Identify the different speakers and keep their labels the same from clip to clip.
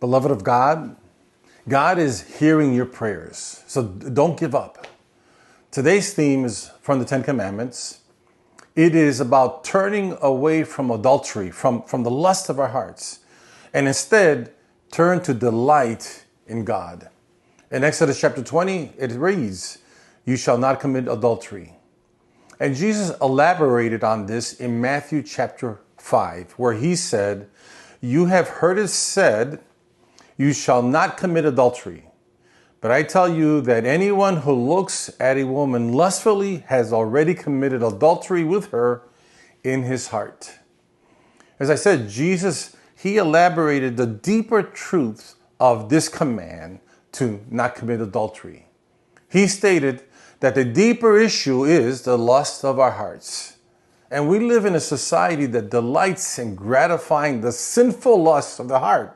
Speaker 1: Beloved of God, God is hearing your prayers, so don't give up. Today's theme is from the Ten Commandments. It is about turning away from adultery, from the lust of our hearts, and instead turn to delight in God. In Exodus chapter 20, it reads, "You shall not commit adultery." And Jesus elaborated on this in Matthew chapter 5, where he said, "You have heard it said, you shall not commit adultery. But I tell you that anyone who looks at a woman lustfully has already committed adultery with her in his heart." As I said, Jesus, he elaborated the deeper truths of this command to not commit adultery. He stated that the deeper issue is the lust of our hearts. And we live in a society that delights in gratifying the sinful lusts of the heart.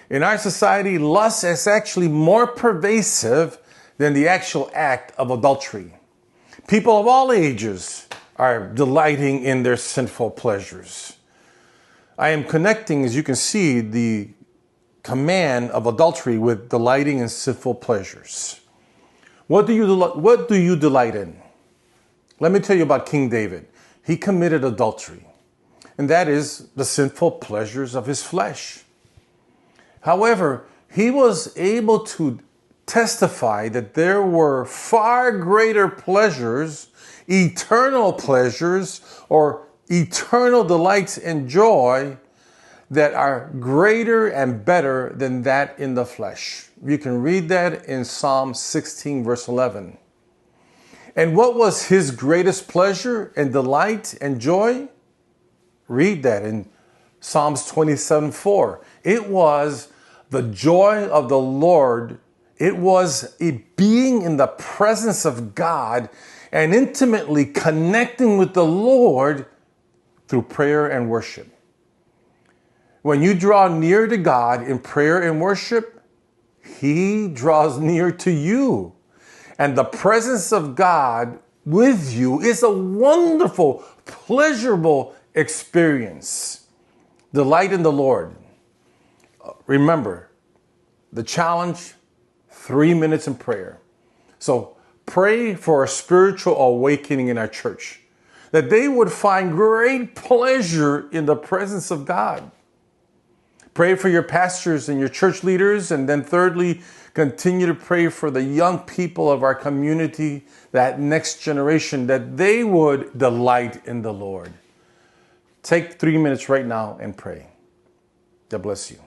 Speaker 1: In our society, lust is actually more pervasive than the actual act of adultery. People of all ages are delighting in their sinful pleasures. I am connecting, as you can see, the command of adultery with delighting in sinful pleasures. What do you delight in? Let me tell you about King David. He committed adultery, and that is the sinful pleasures of his flesh. However, he was able to testify that there were far greater pleasures, eternal pleasures, or eternal delights and joy that are greater and better than that in the flesh. You can read that in Psalm 16, verse 11. And what was his greatest pleasure and delight and joy? Read that in Psalms 27:4. It was the joy of the Lord. It was a being in the presence of God and intimately connecting with the Lord through prayer and worship. When you draw near to God in prayer and worship, He draws near to you. And the presence of God with you is a wonderful, pleasurable experience. Delight in the Lord. Remember, the challenge, 3 minutes in prayer. So pray for a spiritual awakening in our church, that they would find great pleasure in the presence of God. Pray for your pastors and your church leaders. And then thirdly, continue to pray for the young people of our community, that next generation, that they would delight in the Lord. Take 3 minutes right now and pray. God bless you.